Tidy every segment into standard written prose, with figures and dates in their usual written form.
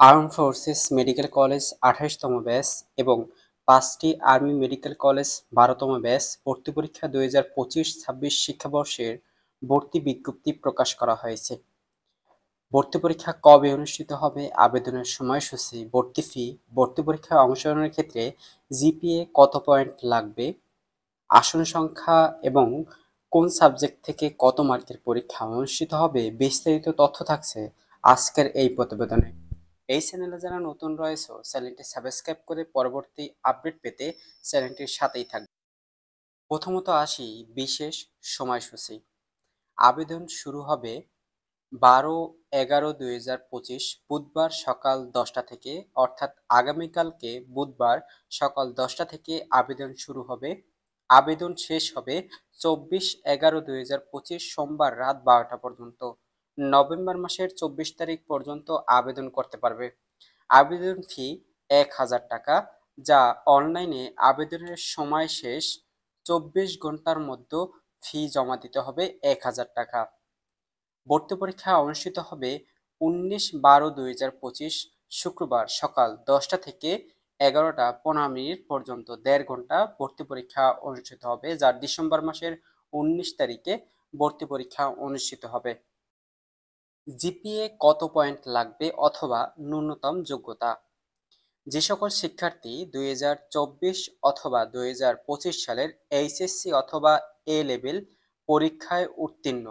Armed forces medical college ২৮তম batch এবং ৫টি আর্মি মেডিকেল কলেজ ১২তম ব্যাচ ভর্তি পরীক্ষা ২০২৫-২৬ শিক্ষাবর্ষের ভর্তি বিজ্ঞপ্তি প্রকাশ করা হয়েছে। ভর্তি পরীক্ষা কবে অনুষ্ঠিত হবে, আবেদনের সময়সূচি, ভর্তি ফি, ভর্তি পরীক্ষায় অংশগ্রহণের ক্ষেত্রে জিপিএ কত পয়েন্ট লাগবে, আসন সংখ্যা এবং কোন সাবজেক্ট থেকে কত মার্কের পরীক্ষা অনুষ্ঠিত হবে বিস্তারিত তথ্য থাকছে আজকের এই প্রতিবেদনে। এই চ্যানেলে যারা নতুন রয়েছে চ্যানেলটি সাবস্ক্রাইব করে পরবর্তী আপডেট পেতে চ্যানেলটির সাথেই থাকবে। প্রথমত আসি বিশেষ সময়সূচি। আবেদন শুরু হবে ১২/১১/২০২৫ বুধবার সকাল ১০টা থেকে, অর্থাৎ আগামীকালকে বুধবার সকাল ১০টা থেকে আবেদন শুরু হবে। আবেদন শেষ হবে ২৪/১১/২০২৫ সোমবার রাত ১২টা পর্যন্ত। নভেম্বর মাসের ২৪ তারিখ পর্যন্ত আবেদন করতে পারবে। আবেদন ফি ১,০০০ টাকা, যা অনলাইনে আবেদনের সময় শেষ ২৪ ঘন্টার মধ্যে ফি জমা দিতে হবে ১,০০০ টাকা। ভর্তি পরীক্ষা অনুষ্ঠিত হবে ১৯/১২/২০২৫ শুক্রবার সকাল ১০টা থেকে ১১টা ১৫ মিনিট পর্যন্ত ১.৫ ঘন্টা ভর্তি পরীক্ষা অনুষ্ঠিত হবে, যা ডিসেম্বর মাসের ১৯ তারিখে ভর্তি পরীক্ষা অনুষ্ঠিত হবে। জিপিএ কত পয়েন্ট লাগবে অথবা ন্যূনতম যোগ্যতা। যে সকল শিক্ষার্থী ২০২৪ অথবা ২০২৫ সালের এইচএসসি অথবা এ লেভেল পরীক্ষায় উত্তীর্ণ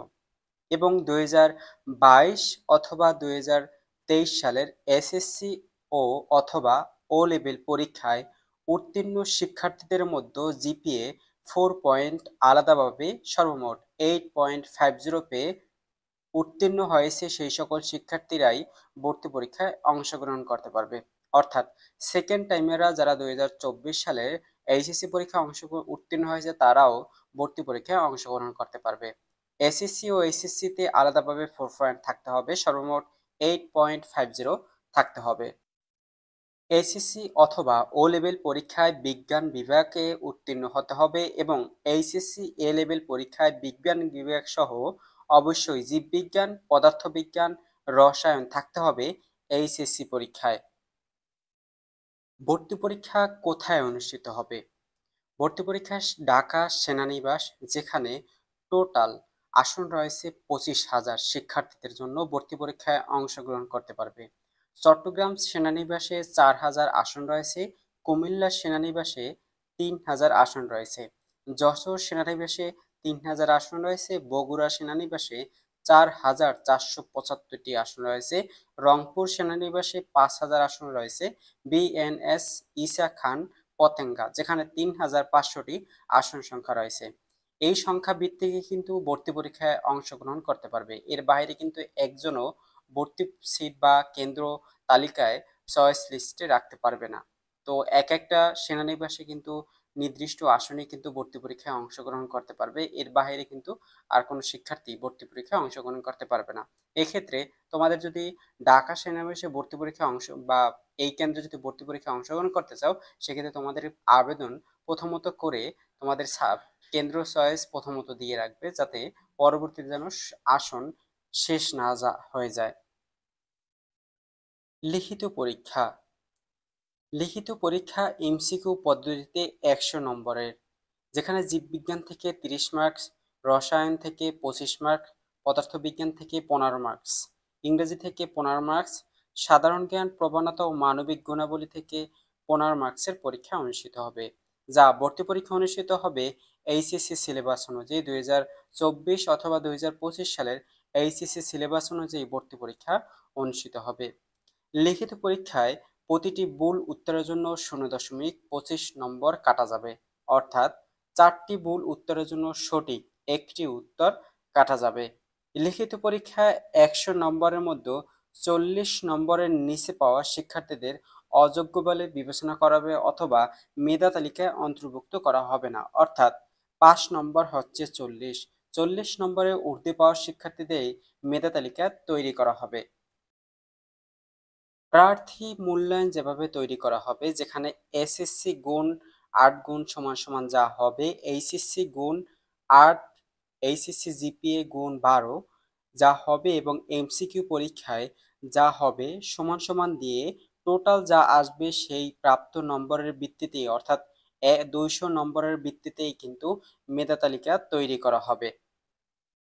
এবং ২০২২ অথবা ২০২৩ সালের এসএসসি ও অথবা ও লেভেল পরীক্ষায় উত্তীর্ণ শিক্ষার্থীদের মধ্যে জিপিএ 4 পয়েন্ট আলাদাভাবে সর্বমোট 8.50 পেয়ে উত্তীর্ণ হয়েছে সেই সকল শিক্ষার্থীরাই ভর্তি পরীক্ষায় অংশগ্রহণ করতে পারবে। অর্থাৎ সেকেন্ড টাইমেরা যারা ২০২৪ সালে এইচএসসি পরীক্ষায় উত্তীর্ণ হয়েছে তারাও ভর্তি পরীক্ষায় অংশগ্রহণ করতে পারবে। এসএসসি ও এইচএসসিতে আলাদাভাবে 4 পয়েন্ট থাকতে হবে, সর্বমোট 8.50 থাকতে হবে। এসএসসি অথবা ও লেভেল পরীক্ষায় বিজ্ঞান বিভাগে উত্তীর্ণ হতে হবে এবং এইচএসসি এ লেভেল পরীক্ষায় বিজ্ঞান বিভাগ সহ অবশ্যই জীববিজ্ঞান, পদার্থবিজ্ঞান, রসায়ন থাকতে হবে এইচএসসি পরীক্ষায়। ভর্তি পরীক্ষা কোথায় অনুষ্ঠিত হবে? ভর্তি পরীক্ষা ঢাকা সেনানিবাস, যেখানে টোটাল আসন রয়েছে ২৫,০০০ শিক্ষার্থীদের জন্য ভর্তি পরীক্ষায় অংশগ্রহণ করতে পারবে। চট্টগ্রাম সেনানিবাসে ৪,০০০ আসন রয়েছে, কুমিল্লা সেনানিবাসে ৩,০০০ আসন রয়েছে, যশোর সেনানিবাসে ৩,০০০ আসন রয়েছে, বগুড়া সেনানিবাসে ৪,৪৭৫টি আসন রয়েছে, রংপুর সেনানিবাসে ৫,০০০ আসন রয়েছে, বিএনএস ঈসা খান পতেঙ্গা, যেখানে ৩,৫০০টি আসন সংখ্যা রয়েছে। এই সংখ্যা ভিত্তিকে কিন্তু ভর্তি পরীক্ষায় অংশগ্রহণ করতে পারবে। এর বাইরে কিন্তু একজনও ভর্তি সিট বা কেন্দ্র তালিকায় চয়েস লিস্টে রাখতে পারবে না। তো এক একটা সেনানিবাসে কিন্তু নির্দিষ্ট আসনে কিন্তু ভর্তি পরীক্ষায় অংশগ্রহণ করতে পারবে। এর বাইরে কিন্তু আর কোনো শিক্ষার্থী ভর্তি পরীক্ষায় অংশগ্রহণ করতে পারবে না। এক্ষেত্রে তোমাদের যদি ঢাকা সেনানিবাসে ভর্তি পরীক্ষায় বা এই কেন্দ্রে যদি ভর্তি পরীক্ষায় অংশগ্রহণ করতে চাও, সেক্ষেত্রে তোমাদের আবেদন প্রথমত করে তোমাদের কেন্দ্র চয়েস প্রথমত দিয়ে রাখবে, যাতে পরবর্তীতে যেন আসন শেষ না হয়ে যায়। লিখিত পরীক্ষা। লিখিত পরীক্ষা এমসিকিউ পদ্ধতিতে ১০০ নম্বরের, যেখানে জীববিজ্ঞান থেকে ৩০ মার্কস, রসায়ন থেকে ২৫ মার্ক, পদার্থবিজ্ঞান থেকে ১৫ মার্কস, ইংরেজি থেকে ১৫ মার্কস, সাধারণ জ্ঞান, প্রবণতা ও মানবিক গুণাবলী থেকে ১৫ মার্কসের পরীক্ষা অনুষ্ঠিত হবে, যা ভর্তি পরীক্ষা অনুষ্ঠিত হবে এইচএসসি সিলেবাস অনুযায়ী ২০২৪ অথবা ২০২৫ সালের এইচএসসি সিলেবাস অনুযায়ী ভর্তি পরীক্ষা অনুষ্ঠিত হবে। লিখিত পরীক্ষায় প্রতিটি ভুল উত্তরের জন্য ০.২৫ নম্বর কাটা যাবে, অর্থাৎ ৪টি ভুল উত্তরের জন্য সঠিক একটি উত্তর কাটা যাবে। লিখিত পরীক্ষায় ১০০ নম্বরের মধ্যে ৪০ নম্বরের নিচে পাওয়া শিক্ষার্থীদের অযোগ্য বলে বিবেচনা করা হবে অথবা মেধা তালিকায় অন্তর্ভুক্ত করা হবে না, অর্থাৎ ৫ নম্বর হচ্ছে ৪০, ৪০ নম্বরের ঊর্ধ্বে পাওয়া শিক্ষার্থীদের মেধা তালিকা তৈরি করা হবে। প্রার্থী মূল্যায়ন যেভাবে তৈরি করা হবে, যেখানে এসএসসি গুণ ৮ গুণ সমান সমান যা হবে এইচএসসি গুণ ৮, এইচএসসি জিপিএ গুণ ১২ যা হবে এবং এমসিকিউ পরীক্ষায় যা হবে সমান সমান দিয়ে টোটাল যা আসবে সেই প্রাপ্ত নম্বরের ভিত্তিতেই, অর্থাৎ 200 নম্বরের ভিত্তিতেই কিন্তু মেধা তালিকা তৈরি করা হবে।